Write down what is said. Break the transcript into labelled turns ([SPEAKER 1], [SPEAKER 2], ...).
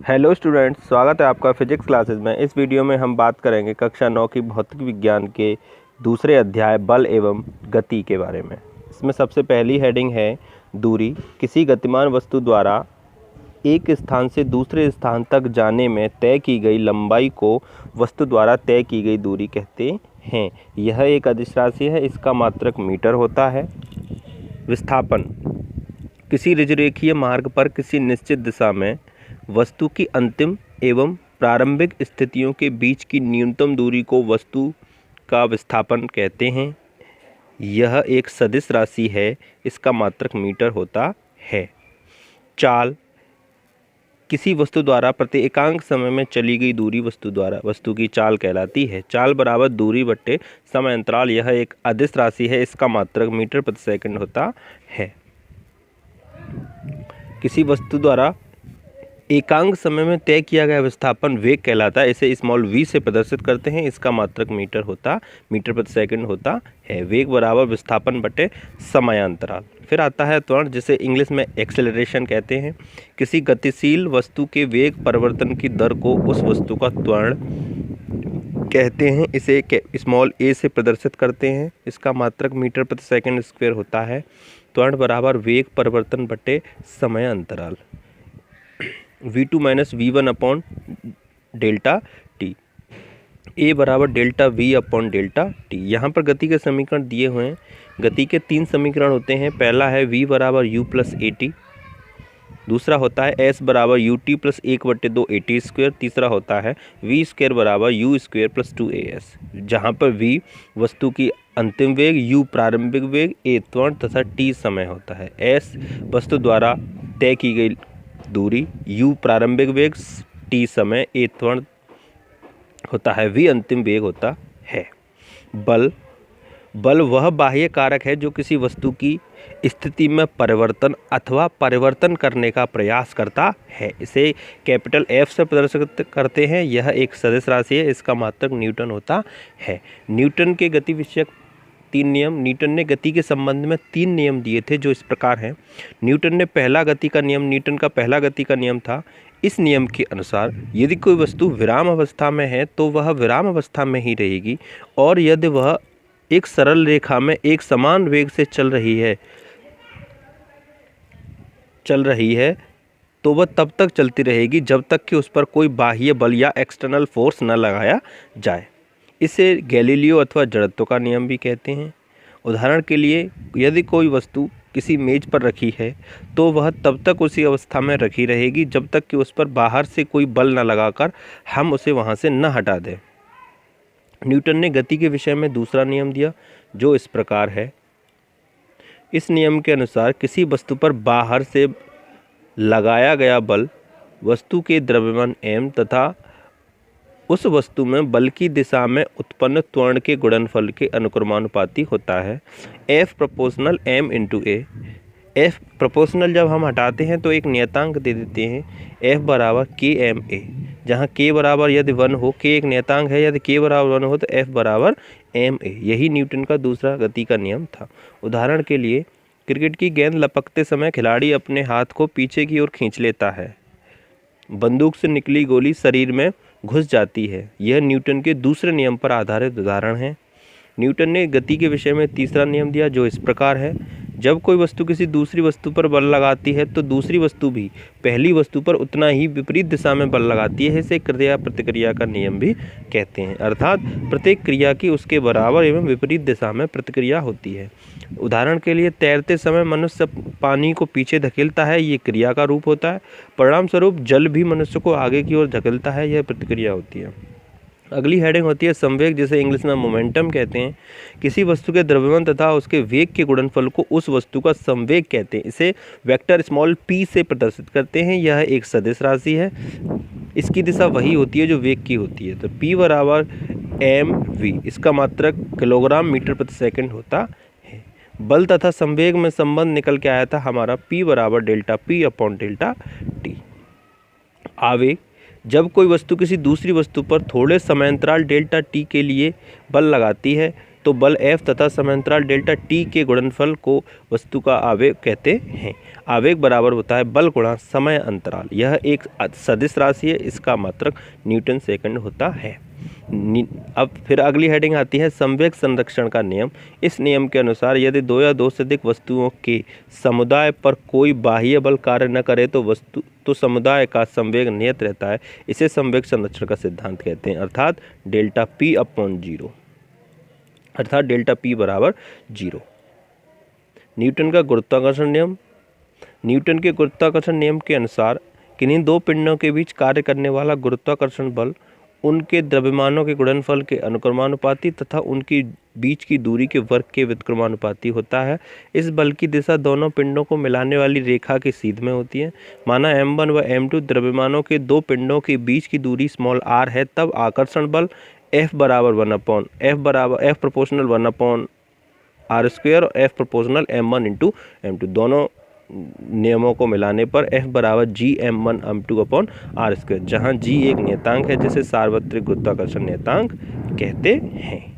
[SPEAKER 1] Hello students, स्वागत है आपका फिजिक्स क्लासेस में। इस वीडियो में हम बात करेंगे कक्षा 9 की भौतिक विज्ञान के दूसरे अध्याय बल एवं गति के बारे में। इसमें सबसे पहली हेडिंग है दूरी। किसी गतिमान वस्तु द्वारा एक स्थान से दूसरे स्थान तक जाने में तय की गई लंबाई को वस्तु द्वारा तय की गई दूरी कहते हैं। यह एक अदिश राशि है, इसका मात्रक मीटर होता है। विस्थापन। किसी ऋजुरेखीय मार्ग पर किसी निश्चित दिशा में वस्तु की अंतिम एवं प्रारंभिक स्थितियों के बीच की न्यूनतम दूरी को वस्तु का विस्थापन कहते हैं। यह एक सदिश राशि है, इसका मात्रक मीटर होता है। चाल। किसी वस्तु द्वारा प्रत्येकांक समय में चली गई दूरी वस्तु की चाल कहलाती है। चाल बराबर दूरी बट्टे समय अंतराल। यह एक अदिश राशि है, इसका मात्रक मीटर प्रति सेकंड होता है। किसी वस्तु द्वारा एकांक समय में तय किया गया विस्थापन वेग कहलाता है। इसे स्मॉल v से प्रदर्शित करते हैं, इसका मात्रक मीटर प्रति सेकंड होता है। वेग बराबर विस्थापन बटे समयांतराल। फिर आता है त्वरण, जिसे इंग्लिश में एक्सेलरेशन कहते हैं। किसी गतिशील वस्तु के वेग परिवर्तन की दर को उस वस्तु का त्वरण कहते हैं। इसे स्मॉल a से प्रदर्शित करते हैं, इसका मात्रक मीटर प्रति सेकंड स्क्वायर होता है। त्वरण बराबर वेग परिवर्तन बटे समय अंतराल। v2 minus v1 upon delta T. a बराबर delta v upon delta T. यहाँ पर गति के समीकरण दिए हुए हैं। गति के 3 समीकरण होते हैं। पहला है v बराबर u प्लस ए टी। दूसरा होता है s बराबर U T plus 1/2 A T square. तीसरा होता है v स्क्वायर बराबर यू स्क्वायर प्लस 2as, जहाँ पर v वस्तु की अंतिम वेग, u प्रारंभिक वेग, a त्वरण तथा t समय होता है। s वस्तु द्वारा तय की गई दूरी, u प्रारंभिक वेग, t समय, a त्वरण होता है, v अंतिम वेग होता है। बल वह बाह्य कारक है जो किसी वस्तु की स्थिति में परिवर्तन अथवा परिवर्तन करने का प्रयास करता है। इसे कैपिटल F से प्रदर्शित करते हैं। यह एक सदिश राशि है, इसका मात्रक न्यूटन होता है। न्यूटन के गति विषयक 3 नियम। न्यूटन ने गति के संबंध में 3 नियम दिए थे, जो इस प्रकार हैं। न्यूटन का पहला गति का नियम था। इस नियम के अनुसार यदि कोई वस्तु विराम अवस्था में है तो वह विराम अवस्था में ही रहेगी, और यदि वह एक सरल रेखा में एक समान वेग से चल रही है तो वह तब तक चलती रहेगी जब तक कि उस पर कोई बाह्य बल या एक्सटर्नल फोर्स न लगाया जाए। इसे गैलीलियो अथवा जड़त्व का नियम भी कहते हैं। उदाहरण के लिए, यदि कोई वस्तु किसी मेज पर रखी है तो वह तब तक उसी अवस्था में रखी रहेगी जब तक कि उस पर बाहर से कोई बल न लगाकर हम उसे वहाँ से न हटा दें। न्यूटन ने गति के विषय में दूसरा नियम दिया, जो इस प्रकार है। इस नियम के अनुसार किसी वस्तु पर बाहर से लगाया गया बल वस्तु के द्रव्यमान m तथा उस वस्तु में बल की दिशा में उत्पन्न त्वरण के गुणनफल के अनुक्रमानुपाती होता है। F proportional m into a। F proportional जब हम हटाते हैं तो एक नियतांक दे देते हैं, F बराबर kma, जहाँ k बराबर यदि 1 हो, k एक नियतांक है, यदि k बराबर 1 हो तो F बराबर ma। यही न्यूटन का दूसरा गति का नियम था। उदाहरण के लिए, क्रिकेट की गेंद लपकते समय खिलाड़ी अपने हाथ को पीछे की ओर खींच लेता है। बंदूक से निकली गोली शरीर में घुस जाती है। यह न्यूटन के दूसरे नियम पर आधारित उदाहरण है। न्यूटन ने गति के विषय में तीसरा नियम दिया, जो इस प्रकार है। जब कोई वस्तु किसी दूसरी वस्तु पर बल लगाती है तो दूसरी वस्तु भी पहली वस्तु पर उतना ही विपरीत दिशा में बल लगाती है। इसे क्रिया प्रतिक्रिया का नियम भी कहते हैं, अर्थात प्रत्येक क्रिया की उसके बराबर एवं विपरीत दिशा में प्रतिक्रिया होती है। उदाहरण के लिए, तैरते समय मनुष्य पानी को पीछे धकेलता है, ये क्रिया का रूप होता है। परिणाम स्वरूप जल भी मनुष्य को आगे की ओर धकेलता है, यह प्रतिक्रिया होती है। अगली हेडिंग होती है संवेग, जिसे इंग्लिश में मोमेंटम कहते हैं। किसी वस्तु के द्रव्यमान तथा उसके वेग के गुणनफल को उस वस्तु का संवेग कहते हैं। इसे वेक्टर स्मॉल p से प्रदर्शित करते हैं। यह एक सदिश राशि है, इसकी दिशा वही होती है जो वेग की होती है। तो p बराबर mv, इसका मात्रक किलोग्राम मीटर प्रति सेकंड होता है। बल तथा संवेग में संबंध निकल के आया था हमारा p बराबर delta p upon delta t। आवेग। जब कोई वस्तु किसी दूसरी वस्तु पर थोड़े समयांतराल डेल्टा t के लिए बल लगाती है तो बल F तथा समांतराल डेल्टा T के गुणनफल को वस्तु का आवेग कहते हैं। आवेग बराबर होता है बल गुणा समय अंतराल। यह एक सदिश राशि है, इसका मात्रक न्यूटन सेकंड होता है। अब फिर अगली हेडिंग आती है संवेग संरक्षण का नियम। इस नियम के अनुसार यदि दो या दो से अधिक वस्तुओं के समुदाय पर कोई बाह्य बल कार्य न करे तो समुदाय का संवेग नियत रहता है। इसे संवेग संरक्षण का सिद्धांत कहते हैं, अर्थात डेल्टा P अपॉन 0, अर्थात डेल्टा P बराबर 0। न्यूटन का गुरुत्वाकर्षण नियम। न्यूटन के गुरुत्वाकर्षण नियम के अनुसार किन्हीं दो पिंडों के बीच कार्य करने वाला गुरुत्वाकर्षण बल उनके द्रव्यमानों के गुणनफल के अनुक्रमानुपाती तथा उनकी बीच की दूरी के वर्ग के व्युत्क्रमानुपाती होता है। इस बल की दिशा दोनों पिंडों को मिलाने वाली रेखा के सीध में होती है। माना m1 व m2 द्रव्यमानों के दो पिंडों के बीच की दूरी r है, तब आकर्षण बल F प्रोपोर्शनल 1/r² और F proportional m1 into m2, दोनों नियमों को मिलाने पर F बराबर G m1m2/r², जहाँ G एक नियतांक है जिसे सार्वत्रिक गुरुत्वाकर्षण नियतांक कहते हैं।